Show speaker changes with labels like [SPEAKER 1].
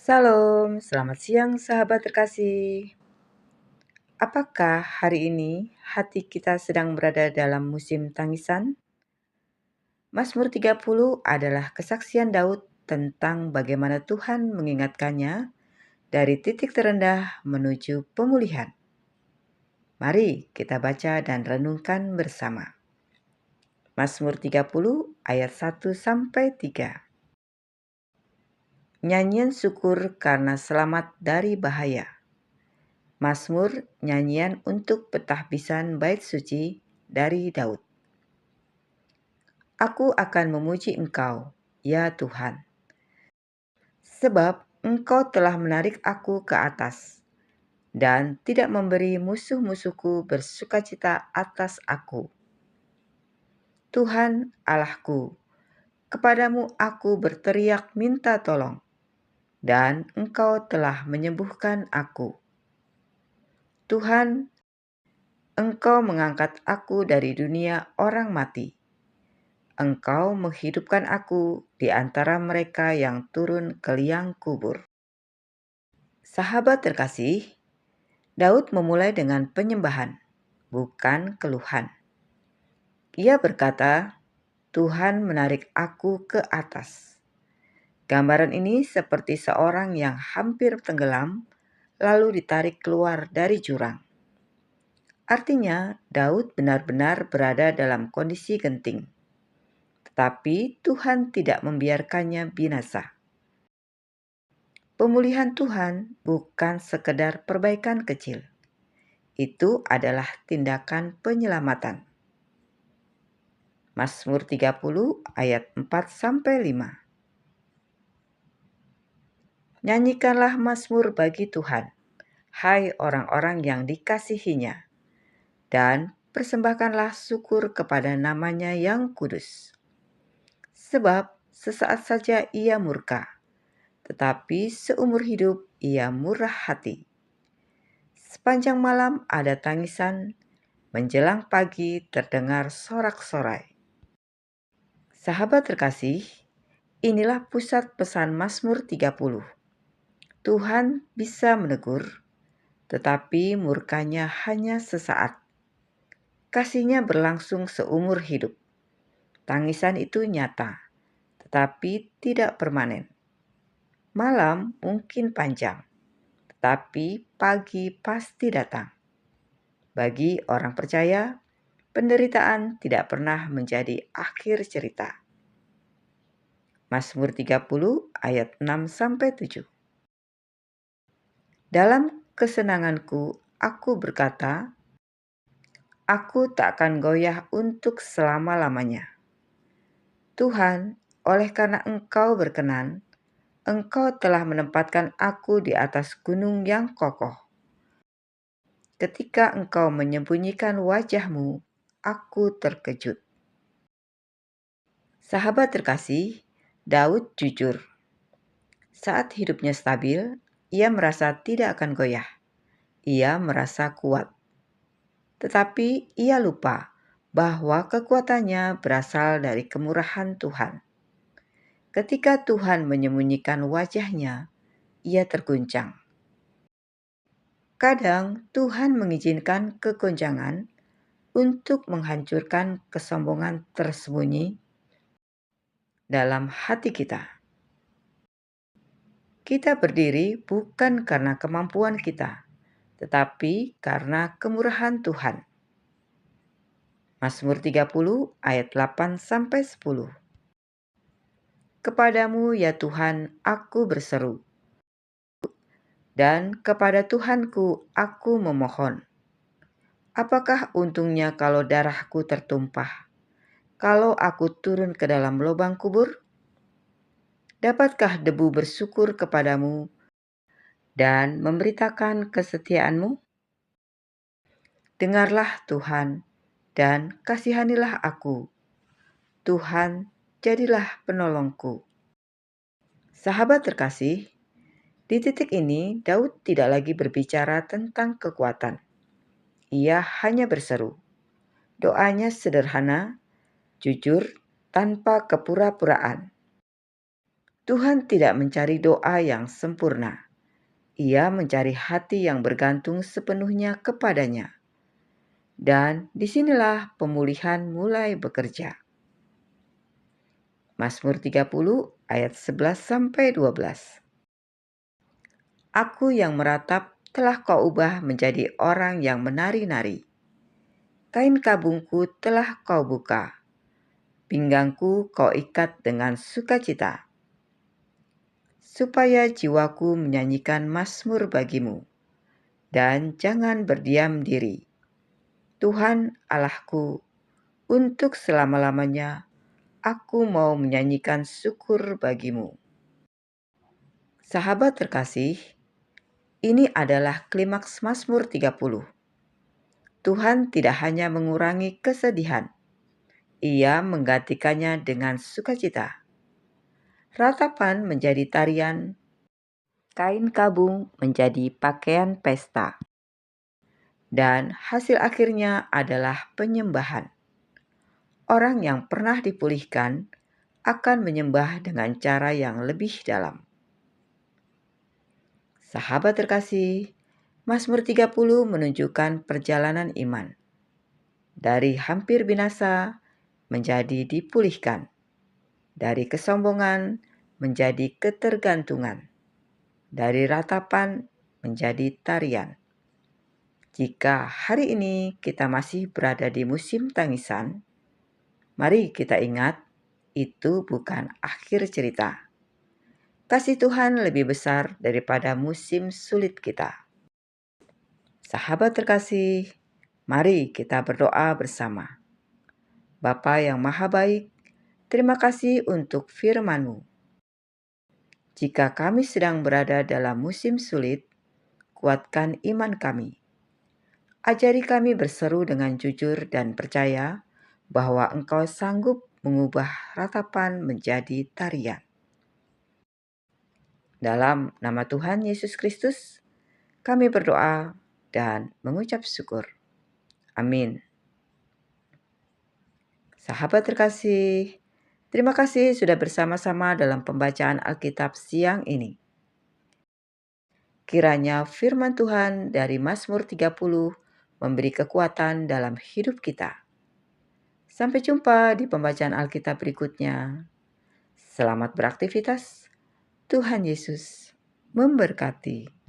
[SPEAKER 1] Salam, selamat siang sahabat terkasih. Apakah hari ini hati kita sedang berada dalam musim tangisan? Mazmur 30 adalah kesaksian Daud tentang bagaimana Tuhan mengingatkannya dari titik terendah menuju pemulihan. Mari kita baca dan renungkan bersama. Mazmur 30 ayat 1 sampai 3. Nyanyian syukur karena selamat dari bahaya. Mazmur nyanyian untuk pentahbisan bait suci dari Daud. Aku akan memuji Engkau, ya Tuhan, sebab Engkau telah menarik aku ke atas dan tidak memberi musuh-musuhku bersukacita atas aku. Tuhan Allahku, kepadamu aku berteriak minta tolong, dan Engkau telah menyembuhkan aku. Tuhan, Engkau mengangkat aku dari dunia orang mati. Engkau menghidupkan aku di antara mereka yang turun ke liang kubur. Sahabat terkasih, Daud memulai dengan penyembahan, bukan keluhan. Ia berkata, Tuhan menarik aku ke atas. Gambaran ini seperti seorang yang hampir tenggelam, lalu ditarik keluar dari jurang. Artinya, Daud benar-benar berada dalam kondisi genting. Tetapi Tuhan tidak membiarkannya binasa. Pemulihan Tuhan bukan sekedar perbaikan kecil. Itu adalah tindakan penyelamatan. Mazmur 30 ayat 4-5. Nyanyikanlah mazmur bagi Tuhan, hai orang-orang yang dikasihinya, dan persembahkanlah syukur kepada namanya yang kudus. Sebab sesaat saja ia murka, tetapi seumur hidup ia murah hati. Sepanjang malam ada tangisan, menjelang pagi terdengar sorak-sorai. Sahabat terkasih, inilah pusat pesan Mazmur 30. Tuhan bisa menegur, tetapi murkanya hanya sesaat. Kasihnya berlangsung seumur hidup. Tangisan itu nyata, tetapi tidak permanen. Malam mungkin panjang, tetapi pagi pasti datang. Bagi orang percaya, penderitaan tidak pernah menjadi akhir cerita. Mazmur 30 ayat 6-7. Dalam kesenanganku, aku berkata, aku tak akan goyah untuk selama-lamanya. Tuhan, oleh karena Engkau berkenan, Engkau telah menempatkan aku di atas gunung yang kokoh. Ketika Engkau menyembunyikan wajah-Mu, aku terkejut. Sahabat terkasih, Daud jujur. Saat hidupnya stabil, ia merasa tidak akan goyah. Ia merasa kuat. Tetapi ia lupa bahwa kekuatannya berasal dari kemurahan Tuhan. Ketika Tuhan menyembunyikan wajahnya, ia terguncang. Kadang Tuhan mengizinkan kegoncangan untuk menghancurkan kesombongan tersembunyi dalam hati kita. Kita berdiri bukan karena kemampuan kita, tetapi karena kemurahan Tuhan. Mazmur 30 ayat 8-10. Kepadamu ya Tuhan aku berseru, dan kepada Tuhanku aku memohon. Apakah untungnya kalau darahku tertumpah, kalau aku turun ke dalam lubang kubur? Dapatkah debu bersyukur kepadamu dan memberitakan kesetiaan-Mu? Dengarlah Tuhan, dan kasihanilah aku. Tuhan, jadilah penolongku. Sahabat terkasih, di titik ini Daud tidak lagi berbicara tentang kekuatan. Ia hanya berseru. Doanya sederhana, jujur, tanpa kepura-puraan. Tuhan tidak mencari doa yang sempurna. Ia mencari hati yang bergantung sepenuhnya kepadanya. Dan disinilah pemulihan mulai bekerja. Mazmur 30 ayat 11-12. Aku yang meratap telah kau ubah menjadi orang yang menari-nari. Kain kabungku telah kau buka. Pinggangku kau ikat dengan sukacita. Supaya jiwaku menyanyikan mazmur bagimu. Dan jangan berdiam diri. Tuhan Allahku, untuk selama-lamanya aku mau menyanyikan syukur bagimu. Sahabat terkasih, ini adalah klimaks Mazmur 30. Tuhan tidak hanya mengurangi kesedihan, Ia menggantikannya dengan sukacita. Ratapan menjadi tarian, kain kabung menjadi pakaian pesta, dan hasil akhirnya adalah penyembahan. Orang yang pernah dipulihkan akan menyembah dengan cara yang lebih dalam. Sahabat terkasih, Mazmur 30 menunjukkan perjalanan iman. Dari hampir binasa menjadi dipulihkan. Dari kesombongan menjadi ketergantungan. Dari ratapan menjadi tarian. Jika hari ini kita masih berada di musim tangisan, mari kita ingat itu bukan akhir cerita. Kasih Tuhan lebih besar daripada musim sulit kita. Sahabat terkasih, mari kita berdoa bersama. Bapa yang Maha Baik, terima kasih untuk firman-Mu. Jika kami sedang berada dalam musim sulit, kuatkan iman kami. Ajari kami berseru dengan jujur dan percaya bahwa Engkau sanggup mengubah ratapan menjadi tarian. Dalam nama Tuhan Yesus Kristus, kami berdoa dan mengucap syukur. Amin. Sahabat terkasih, terima kasih sudah bersama-sama dalam pembacaan Alkitab siang ini. Kiranya firman Tuhan dari Mazmur 30 memberi kekuatan dalam hidup kita. Sampai jumpa di pembacaan Alkitab berikutnya. Selamat beraktivitas. Tuhan Yesus memberkati.